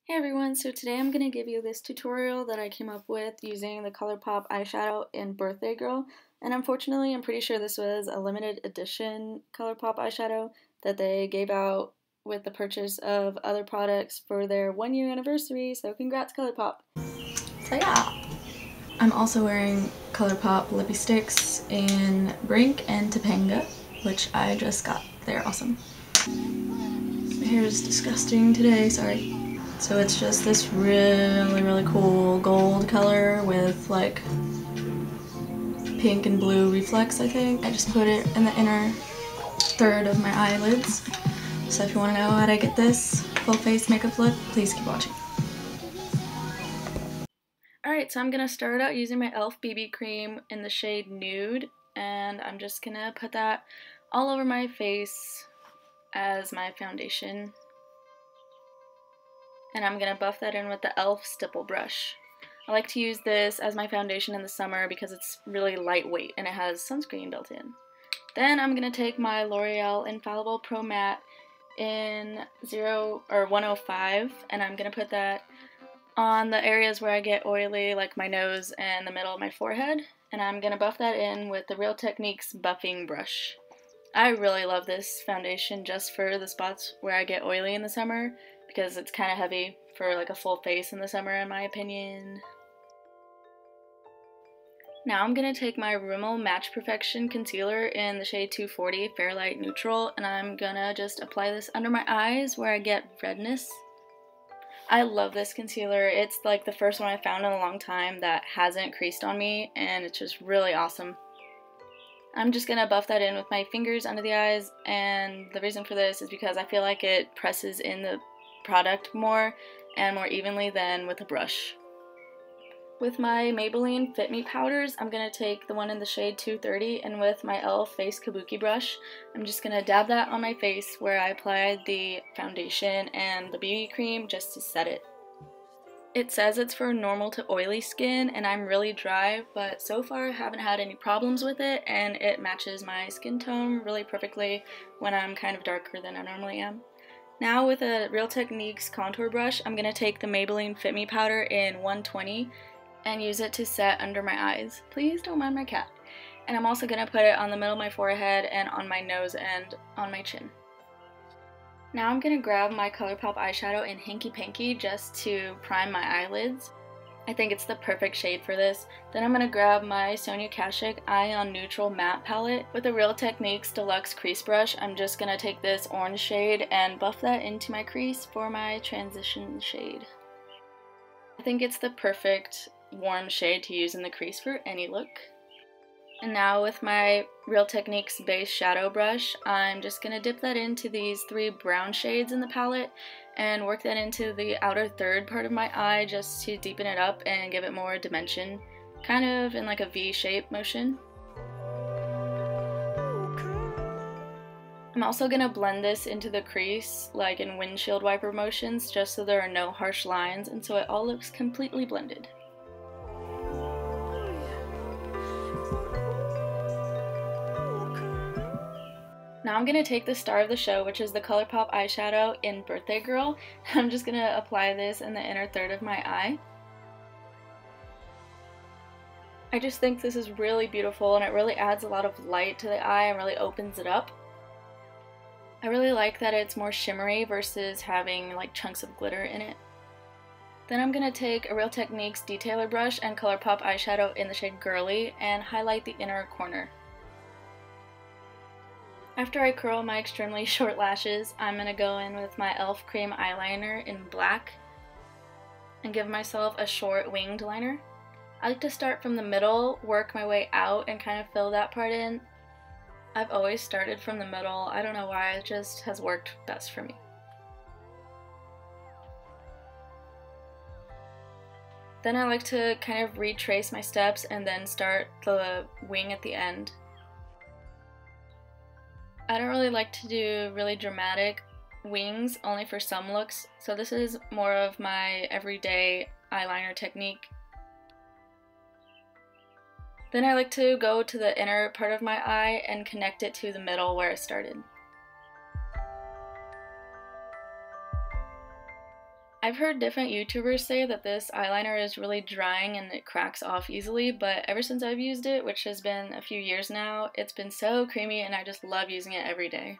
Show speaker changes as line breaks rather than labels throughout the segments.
Hey everyone, so today I'm going to give you this tutorial that I came up with using the Colourpop eyeshadow in Birthday Girl, and unfortunately I'm pretty sure this was a limited edition Colourpop eyeshadow that they gave out with the purchase of other products for their 1-year anniversary, so congrats Colourpop!
So yeah, I'm also wearing Colourpop Lippie sticks in Brink and Topanga, which I just got. They're awesome. My hair is disgusting today, sorry. So it's just this really cool gold color with like pink and blue reflex, I think. I just put it in the inner third of my eyelids. So if you want to know how to get this full face makeup look, please keep watching.
Alright, so I'm going to start out using my e.l.f. BB cream in the shade Nude, and I'm just going to put that all over my face as my foundation. And I'm going to buff that in with the e.l.f. Stipple Brush. I like to use this as my foundation in the summer because it's really lightweight and it has sunscreen built in. Then I'm going to take my L'Oreal Infallible Pro Matte in 105, and I'm going to put that on the areas where I get oily, like my nose and the middle of my forehead. And I'm going to buff that in with the Real Techniques Buffing Brush. I really love this foundation just for the spots where I get oily in the summer, because it's kind of heavy for like a full face in the summer in my opinion. Now I'm going to take my Rimmel Match Perfection Concealer in the shade 240 Fairlight Neutral, and I'm going to just apply this under my eyes where I get redness. I love this concealer. It's like the first one I found in a long time that hasn't creased on me, and it's just really awesome. I'm just going to buff that in with my fingers under the eyes, and the reason for this is because I feel like it presses in the product more and more evenly than with a brush. With my Maybelline Fit Me powders, I'm going to take the one in the shade 230, and with my e.l.f. Face Kabuki brush, I'm just going to dab that on my face where I applied the foundation and the BB cream just to set it. It says it's for normal to oily skin, and I'm really dry, but so far I haven't had any problems with it, and it matches my skin tone really perfectly when I'm kind of darker than I normally am. Now with a Real Techniques contour brush, I'm going to take the Maybelline Fit Me powder in 120 and use it to set under my eyes. Please don't mind my cat. And I'm also going to put it on the middle of my forehead and on my nose and on my chin. Now I'm going to grab my Colourpop eyeshadow in Hanky Panky just to prime my eyelids. I think it's the perfect shade for this. Then I'm going to grab my Sonia Kashuk Eye on Neutral Matte Palette. With the Real Techniques Deluxe Crease Brush, I'm just going to take this orange shade and buff that into my crease for my transition shade. I think it's the perfect warm shade to use in the crease for any look. And now with my Real Techniques Beige Shadow Brush, I'm just going to dip that into these 3 brown shades in the palette and work that into the outer third part of my eye just to deepen it up and give it more dimension, kind of in like a V-shape motion. I'm also going to blend this into the crease like in windshield wiper motions just so there are no harsh lines and so it all looks completely blended. Now I'm going to take the star of the show, which is the Colourpop eyeshadow in Birthday Girl. I'm just going to apply this in the inner third of my eye. I just think this is really beautiful and it really adds a lot of light to the eye and really opens it up. I really like that it's more shimmery versus having like chunks of glitter in it. Then I'm going to take a Real Techniques detailer brush and Colourpop eyeshadow in the shade Girly and highlight the inner corner. After I curl my extremely short lashes, I'm going to go in with my e.l.f. cream eyeliner in black and give myself a short winged liner. I like to start from the middle, work my way out, and kind of fill that part in. I've always started from the middle. I don't know why, it just has worked best for me. Then I like to kind of retrace my steps and then start the wing at the end. I don't really like to do really dramatic wings, only for some looks, so this is more of my everyday eyeliner technique. Then I like to go to the inner part of my eye and connect it to the middle where I started. I've heard different YouTubers say that this eyeliner is really drying and it cracks off easily, but ever since I've used it, which has been a few years now, it's been so creamy and I just love using it every day.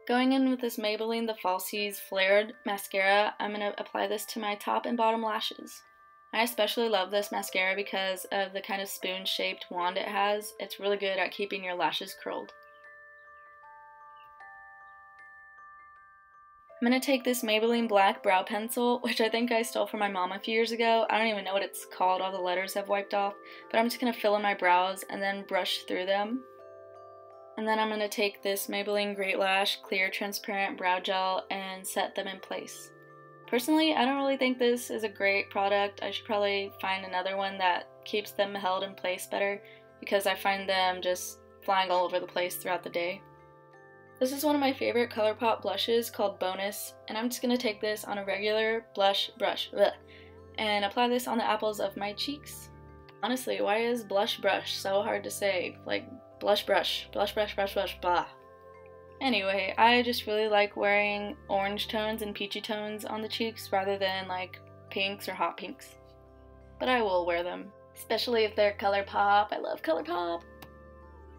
Going in with this Maybelline the Falsies Flared Mascara, I'm going to apply this to my top and bottom lashes. I especially love this mascara because of the kind of spoon-shaped wand it has. It's really good at keeping your lashes curled. I'm going to take this Maybelline Black Brow Pencil, which I think I stole from my mom a few years ago. I don't even know what it's called, all the letters have wiped off. But I'm just going to fill in my brows and then brush through them. And then I'm going to take this Maybelline Great Lash Clear Transparent Brow Gel and set them in place. Personally, I don't really think this is a great product. I should probably find another one that keeps them held in place better because I find them just flying all over the place throughout the day. This is one of my favorite Colourpop blushes called Bonus, and I'm just going to take this on a regular blush brush and apply this on the apples of my cheeks. Honestly, why is blush brush so hard to say? Like, blush brush, blah. Anyway, I just really like wearing orange tones and peachy tones on the cheeks rather than like pinks or hot pinks. But I will wear them, especially if they're Colourpop. I love Colourpop.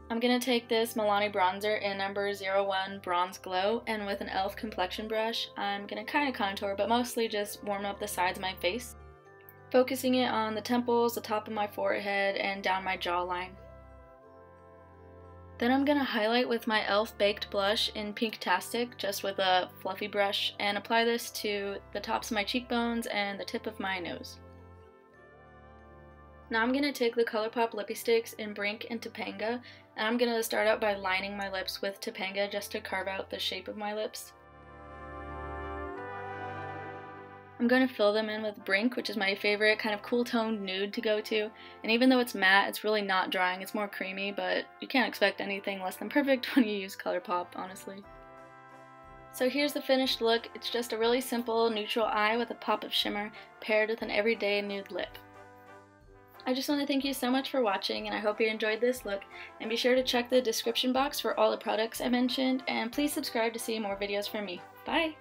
I'm going to take this Milani bronzer in number 01 Bronze Glow, and with an e.l.f. Complexion Brush, I'm going to kind of contour, but mostly just warm up the sides of my face, focusing it on the temples, the top of my forehead, and down my jawline. Then I'm going to highlight with my e.l.f. Baked Blush in Pinktastic, just with a fluffy brush, and apply this to the tops of my cheekbones and the tip of my nose. Now I'm going to take the Colourpop Lippie Sticks in Brink and Topanga, and I'm going to start out by lining my lips with Topanga just to carve out the shape of my lips. I'm going to fill them in with Brink, which is my favorite kind of cool toned nude to go to, and even though it's matte, it's really not drying, it's more creamy, but you can't expect anything less than perfect when you use Colourpop, honestly. So here's the finished look. It's just a really simple neutral eye with a pop of shimmer paired with an everyday nude lip. I just want to thank you so much for watching, and I hope you enjoyed this look, and be sure to check the description box for all the products I mentioned, and please subscribe to see more videos from me. Bye!